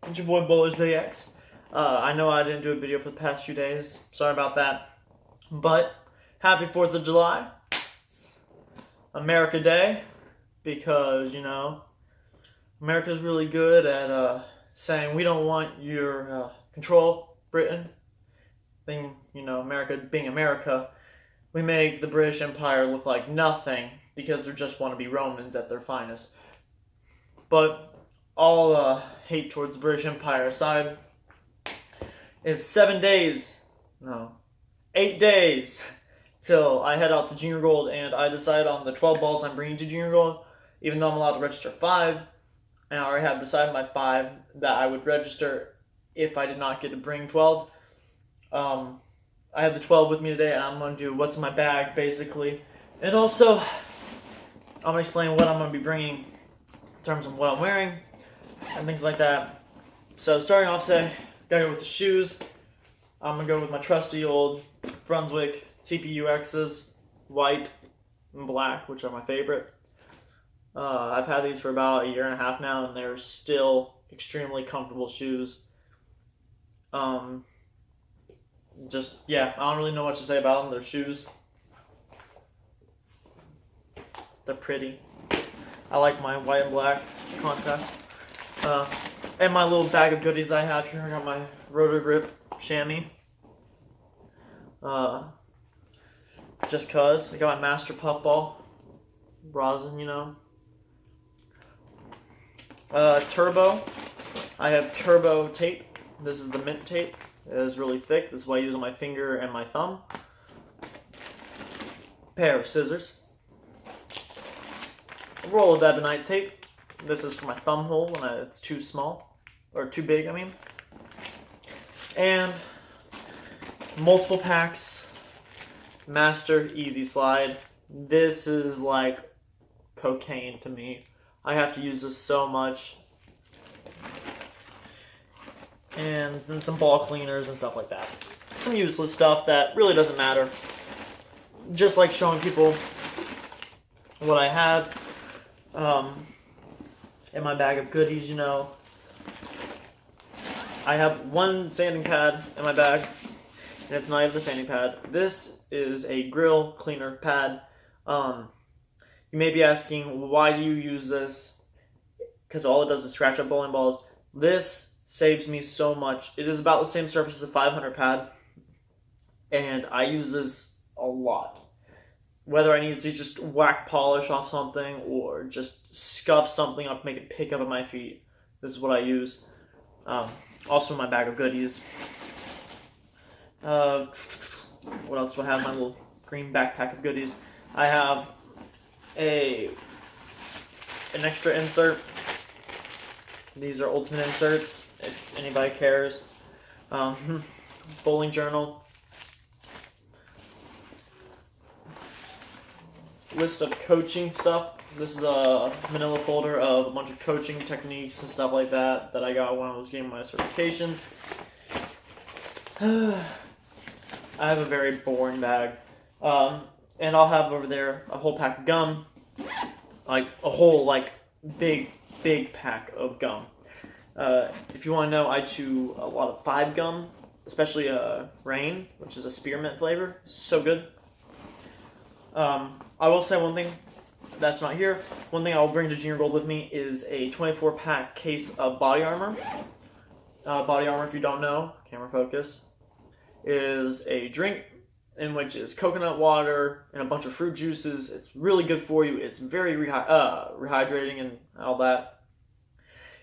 It's your boy Bowlers Big X. I know I didn't do a video for the past few days. Sorry about that. But happy 4th of July. It's America Day because, America's really good at saying we don't want your control, Britain. Being, America being America, we make the British Empire look like nothing because they just want to be Romans at their finest. But all hate towards the British Empire aside, is 8 days till I head out to Junior Gold, and I decide on the 12 balls I'm bringing to Junior Gold, even though I'm allowed to register 5, and I already have decided my 5 that I would register if I did not get to bring 12. I have the 12 with me today, and I'm going to do what's in my bag, basically. And also, I'm going to explain what I'm going to be bringing in terms of what I'm wearing and things like that. So starting off today, gotta go with the shoes. I'm going to go with my trusty old Brunswick TPUXs, white and black, which are my favorite. I've had these for about a year and a half now, and they're still extremely comfortable shoes. I don't really know what to say about them. They're shoes. They're pretty. I like my white and black contrast. And my little bag of goodies I have here. I got my Rotor Grip chamois. Just cause. I got my Master Puffball rosin, Turbo. I have Turbo tape. This is the mint tape. It is really thick. This is what I use on my finger and my thumb. Pair of scissors. A roll of ebonite tape. This is for my thumb hole when it's too small. Or too big, I mean. And multiple packs. Master Easy Slide. This is like cocaine to me. I have to use this so much. And then some ball cleaners and stuff like that. Some useless stuff that really doesn't matter. Just like showing people what I have in my bag of goodies, I have one sanding pad in my bag, and it's not even the sanding pad. This is a grill cleaner pad. You may be asking, why do you use this? Because all it does is scratch up bowling balls. This saves me so much. It is about the same surface as a 500 pad, and I use this a lot. Whether I need to just whack polish off something or just scuff something up, make it pick up at my feet, this is what I use. Also in my bag of goodies. What else do I have? My little green backpack of goodies. I have an extra insert. These are ultimate inserts, if anybody cares. Bowling journal. List of coaching stuff. This is a manila folder of a bunch of coaching techniques and stuff like that I got when I was getting my certification. I have a very boring bag. And I'll have over there a whole pack of gum. Like a whole big pack of gum. If you want to know, I chew a lot of 5 gum, especially Rain, which is a spearmint flavor. So good. I will say one thing that's not here. One thing I will bring to Junior Gold with me is a 24-pack case of Body Armor. Body Armor, if you don't know, camera focus, is a drink in which is coconut water and a bunch of fruit juices. It's really good for you. It's very rehydrating and all that.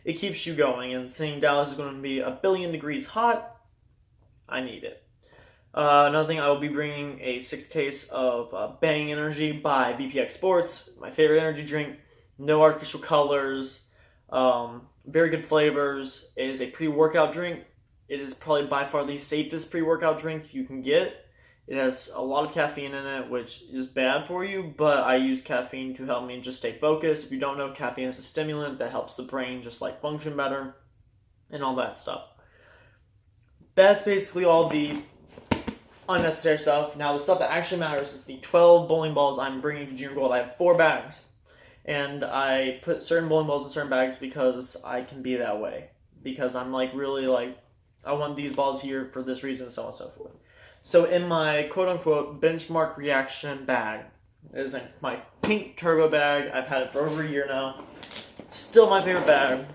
It keeps you going, and seeing Dallas is going to be 1 billion degrees hot, I need it. Another thing, I will be bringing a 6 case of Bang Energy by VPX Sports, my favorite energy drink. No artificial colors, very good flavors. It is a pre-workout drink. It is probably by far the safest pre-workout drink you can get. It has a lot of caffeine in it, which is bad for you, but I use caffeine to help me just stay focused. If you don't know, caffeine is a stimulant that helps the brain just function better and all that stuff. That's basically all the unnecessary stuff. Now, the stuff that actually matters is the 12 bowling balls I'm bringing to Junior Gold. I have 4 bags, and I put certain bowling balls in certain bags because I can be that way. because I'm like really like I want these balls here for this reason, so on and so forth. So in my quote-unquote benchmark reaction bag is my pink turbo bag. I've had it for over a year now. It's still my favorite bag.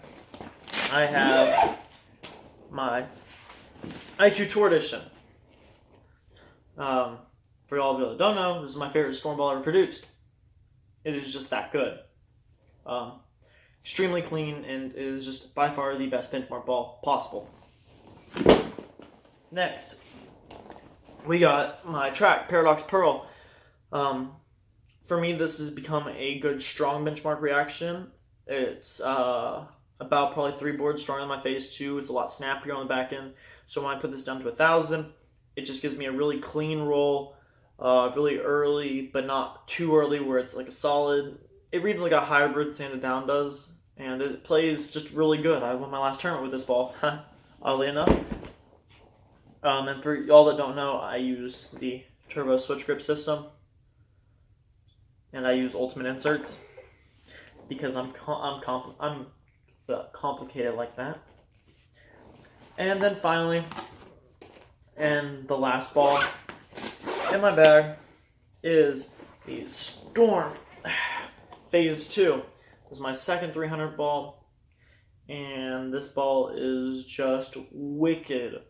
I have my IQ Tour Edition. For all of you that don't know, this is my favorite storm ball ever produced. It is just that good. Extremely clean and is just by far the best benchmark ball possible. Next, we got my track Paradox Pearl. For me, this has become a good, strong benchmark reaction. It's about probably 3 boards stronger than my phase 2. It's a lot snappier on the back end. So when I put this down to 1,000, it just gives me a really clean roll, really early, but not too early where it's like a solid. It reads like a hybrid sanded down does, and it plays just really good. I won my last tournament with this ball, oddly enough. And for y'all that don't know, I use the Turbo Switch Grip system, and I use Ultimate Inserts because I'm complicated like that. And then finally, and the last ball in my bag is the Storm Phase 2. This is my second 300 ball, and this ball is just wicked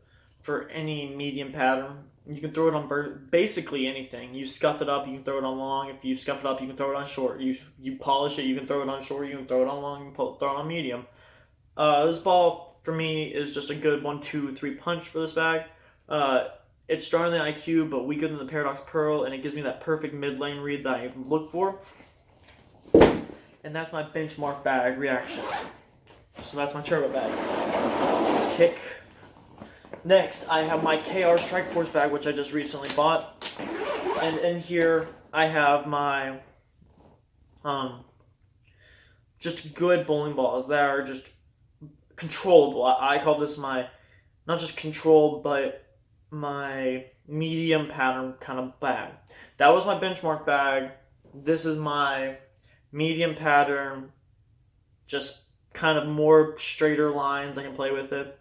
for any medium pattern. You can throw it on basically anything. You scuff it up, you can throw it on long. If you scuff it up, you can throw it on short. You polish it, you can throw it on short. You can throw it on long, you can throw it on medium. This ball, for me, is just a good 1, 2, 3 punch for this bag. It's stronger than the IQ, but weaker than the Paradox Pearl, and it gives me that perfect mid-lane read that I look for. And that's my benchmark bag reaction. So that's my turbo bag. Kick. Next, I have my KR Strike Force bag, which I just recently bought. And in here, I have my just good bowling balls that are just controllable. I call this my, not just controlled, but my medium pattern kind of bag. That was my benchmark bag. This is my medium pattern, just kind of more straighter lines. I can play with it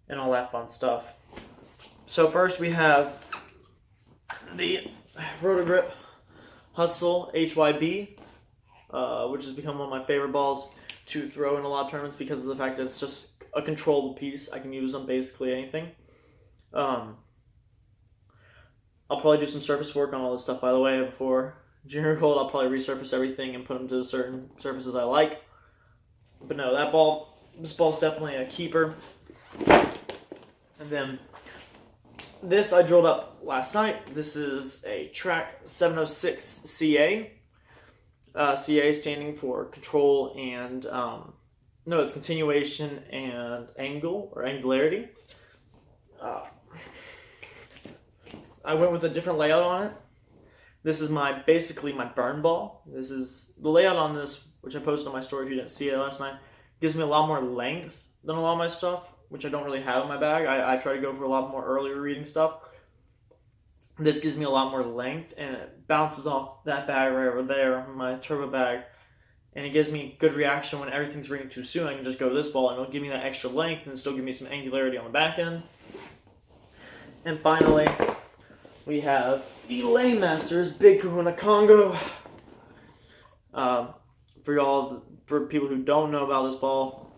and all that fun stuff. So first we have the Roto-Grip Hustle HYB, which has become one of my favorite balls to throw in a lot of tournaments because of the fact that it's just a controllable piece. I can use on basically anything. I'll probably do some surface work on all this stuff, by the way, before Junior Gold. I'll probably resurface everything and put them to certain surfaces I like. But no, this ball's definitely a keeper. And then this I drilled up last night. This is a Track 706 CA. CA standing for control and, no, it's continuation and angle, or angularity. I went with a different layout on it. This is basically my burn ball. This is the layout on this, which I posted on my story if you didn't see it last night. Gives me a lot more length than a lot of my stuff, which I don't really have in my bag. I try to go for a lot more earlier reading stuff. This gives me a lot more length, and it bounces off that bag right over there, my turbo bag, and it gives me good reaction when everything's reading too soon. I can just go to this ball, and it'll give me that extra length, and still give me some angularity on the back end. And finally, we have the Lane Masters Big Kahuna Congo. For people who don't know about this ball,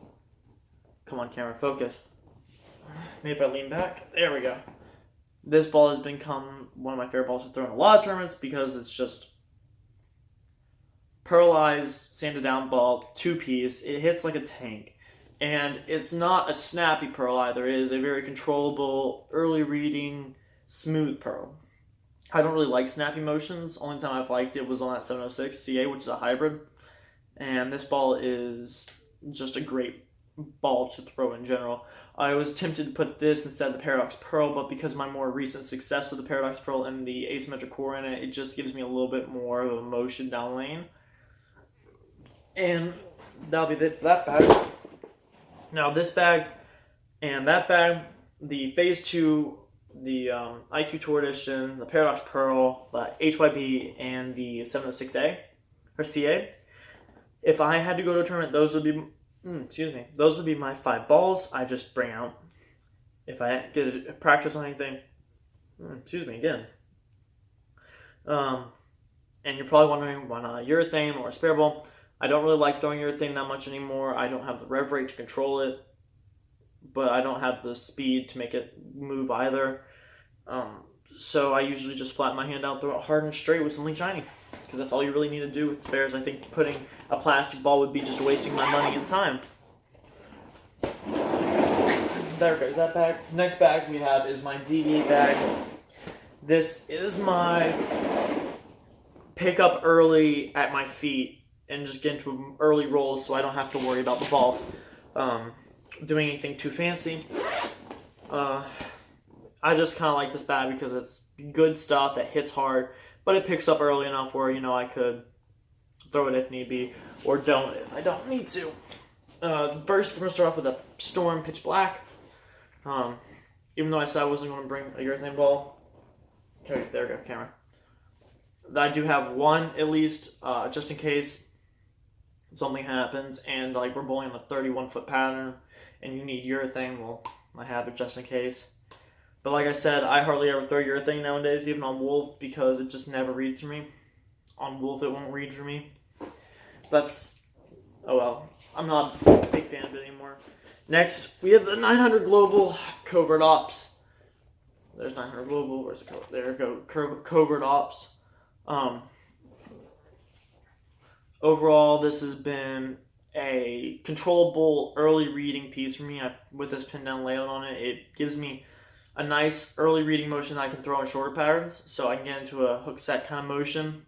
come on camera, focus. Maybe if I lean back, there we go. This ball has become one of my favorite balls to throw in a lot of tournaments because it's just pearlized, sanded down ball, 2-piece. It hits like a tank. And it's not a snappy pearl either. It is a very controllable, early reading, smooth pearl. I don't really like snappy motions. Only time I've liked it was on that 706 CA, which is a hybrid. And this ball is just a great ball to throw in general. I was tempted to put this instead of the Paradox Pearl, but because of my more recent success with the Paradox Pearl and the asymmetric core in it, it just gives me a little bit more of a motion down lane. And that'll be it for that bag. Now this bag and that bag, the Phase 2, the IQ Tour Edition, the Paradox Pearl, the HYB, and the 706A, or CA. If I had to go to a tournament, those would be excuse me. Those would be my 5 balls I just bring out if I get a practice on anything. Excuse me again. And you're probably wondering why not a urethane or a spare ball. I don't really like throwing urethane that much anymore. I don't have the rev rate to control it, but I don't have the speed to make it move either. So I usually just flatten my hand out, throw it hard and straight with something shiny, because that's all you really need to do with spares. I think putting a plastic ball would be just wasting my money and time. There goes that bag. Next bag we have is my DV bag. This is my pick up early at my feet and just get into early rolls so I don't have to worry about the ball doing anything too fancy. I just kind of like this bag because it's good stuff that hits hard, but it picks up early enough where, I could throw it if need be, or don't if I don't need to. First, we're going to start off with a Storm Pitch Black. Even though I said I wasn't going to bring a urethane ball. Okay, there we go, camera. I do have one, at least, just in case something happens, and we're bowling on a 31-foot pattern, and you need urethane. Well, I have it just in case. But like I said, I hardly ever throw urethane nowadays, even on Wolf, because it just never reads for me. On Wolf, it won't read for me. Oh well. I'm not a big fan of it anymore. Next, we have the 900 Global Covert Ops. There's 900 Global. Where's it go? There we go. Covert Ops. Overall, this has been a controllable early reading piece for me. With this pin down layout on it, it gives me a nice early reading motion I can throw on shorter patterns, so I can get into a hook set kind of motion,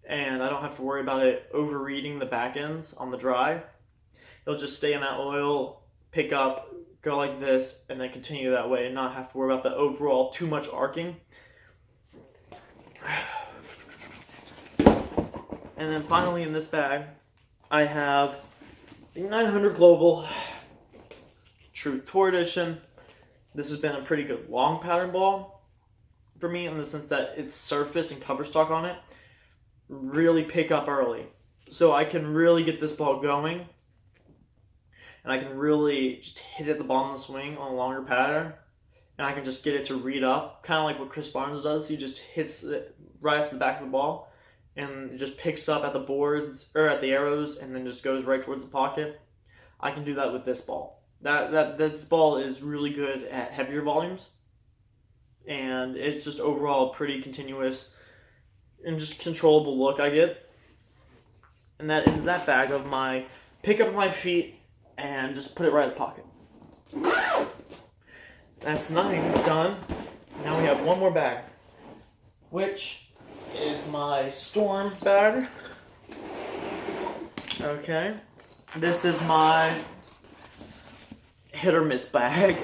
and I don't have to worry about it over reading the back ends on the dry. It'll just stay in that oil, pick up, go like this, and then continue that way, and not have to worry about the overall too much arcing. And then finally in this bag, I have the 900 Global Truth Tour Edition. This has been a pretty good long pattern ball for me in the sense that its surface and cover stock on it really pick up early. So I can really get this ball going, and I can really just hit it at the bottom of the swing on a longer pattern, and I can just get it to read up, kind of like what Chris Barnes does. He just hits it right off the back of the ball, and it just picks up at the boards, or at the arrows, and then just goes right towards the pocket. I can do that with this ball. This ball is really good at heavier volumes, and it's just overall a pretty continuous and just controllable look I get. And that ends that bag of my pick up my feet and just put it right in the pocket. That's 9 done. Now we have one more bag, which is my Storm bag. Okay, this is my hit or miss bag.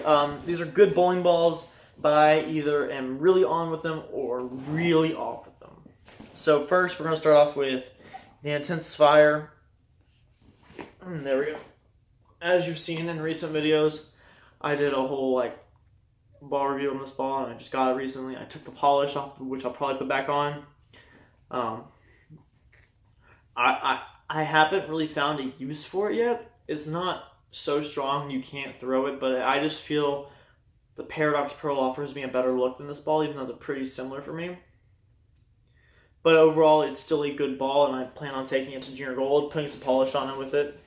These are good bowling balls, but I either am really on with them or really off with them. So first, we're going to start off with the Intensifier. There we go. As you've seen in recent videos, I did a whole ball review on this ball, and I just got it recently. I took the polish off, which I'll probably put back on. I haven't really found a use for it yet. It's not so strong you can't throw it, but I just feel the Paradox Pearl offers me a better look than this ball, even though they're pretty similar for me. But overall, it's still a good ball, and I plan on taking it to Junior Gold, putting some polish on it with it.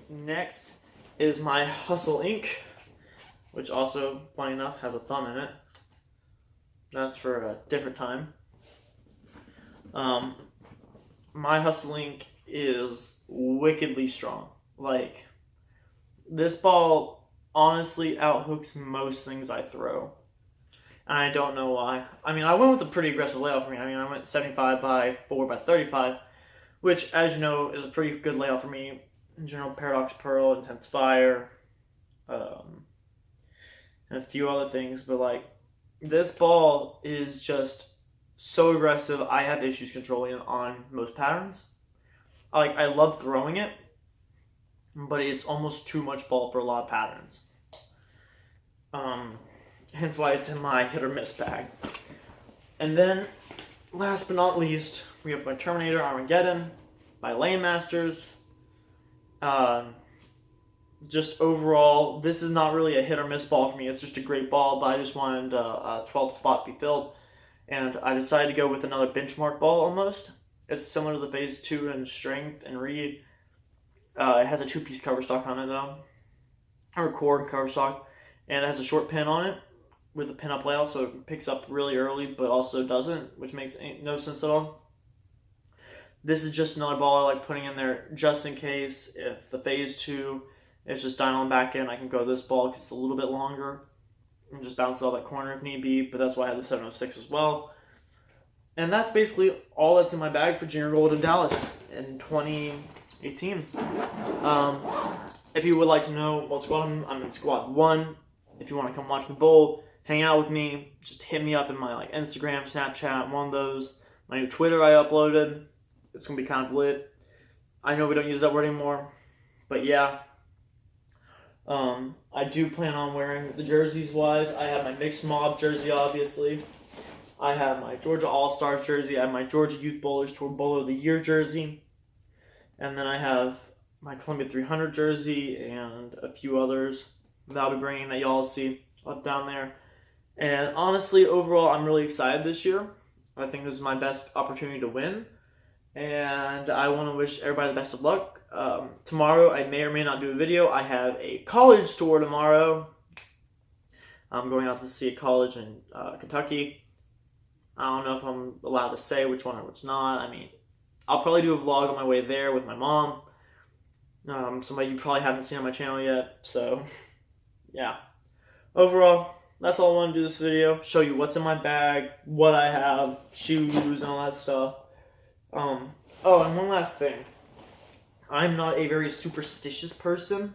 Next is my Hustle Ink, which also, funny enough, has a thumb in it. That's for a different time. My Hustle Ink is wickedly strong. This ball honestly outhooks most things I throw. And I don't know why. I went with a pretty aggressive layout for me. I went 75 by 4 by 35, which, as you know, is a pretty good layout for me. In general, Paradox Pearl, Intensifier, and a few other things. But, this ball is just so aggressive, I have issues controlling it on most patterns. I love throwing it, but it's almost too much ball for a lot of patterns. Hence why it's in my hit or miss bag. And then, last but not least, we have my Terminator Armageddon by Lane Masters. Just overall, this is not really a hit or miss ball for me. It's just a great ball, but I just wanted a 12th spot to be filled. And I decided to go with another benchmark ball almost. It's similar to the Phase 2 in strength and read. It has a 2-piece cover stock on it though. Or cord cover stock. And it has a short pin on it with a pin up layout, so it picks up really early but also doesn't, which makes no sense at all. This is just another ball I like putting in there just in case if the Phase 2 is just dialing back in, I can go this ball because it's a little bit longer and just bounce it out that corner if need be, but that's why I have the 706 as well. And that's basically all that's in my bag for Junior Gold in Dallas in 2018. If you would like to know what squad I'm in squad 1. If you want to come watch me bowl, hang out with me, just hit me up in my Instagram, Snapchat, one of those. My new Twitter I uploaded. It's going to be kind of lit. I know we don't use that word anymore, but yeah. I do plan on wearing the jerseys wise. I have my Mixed Mob jersey, obviously. I have my Georgia All-Stars jersey. I have my Georgia Youth Bowlers Tour Bowler of the Year jersey. And then I have my Columbia 300 jersey and a few others that I'll be bringing that y'all see up down there. And honestly, overall, I'm really excited this year. I think this is my best opportunity to win. And I want to wish everybody the best of luck. Tomorrow, I may or may not do a video. I have a college tour tomorrow. I'm going out to see a college in Kentucky. I don't know if I'm allowed to say which one or which not. I mean, I'll probably do a vlog on my way there with my mom. Somebody you probably haven't seen on my channel yet. So, yeah. Overall, that's all I want to do this video. Show you what's in my bag, what I have, shoes, and all that stuff. Oh, and one last thing. I'm not a very superstitious person,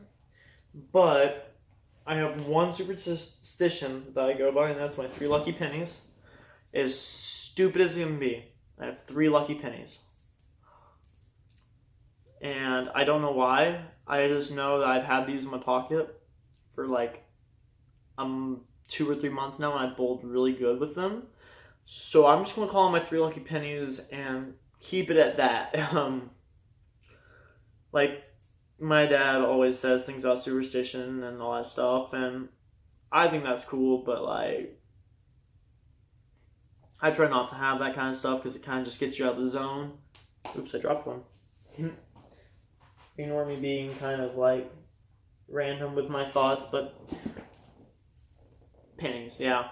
but I have one superstition that I go by, and that's my 3 lucky pennies. As stupid as it can be, I have 3 lucky pennies. And I don't know why. I just know that I've had these in my pocket for 2 or 3 months now, and I've bowled really good with them. So I'm just going to call them my 3 lucky pennies and keep it at that. My dad always says things about superstition and all that stuff, and I think that's cool, but I try not to have that kind of stuff because it kind of just gets you out of the zone. Oops, I dropped one. Ignore me being kind of random with my thoughts, but pennies, yeah.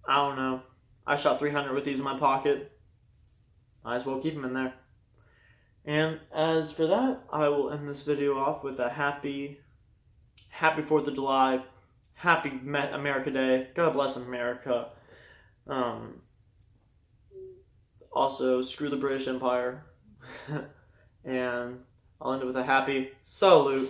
I don't know. I shot 300 with these in my pocket. Might as well keep them in there. And as for that, I will end this video off with a happy 4th of July, happy America Day. God bless America. Also, screw the British Empire. And I'll end it with a happy salute.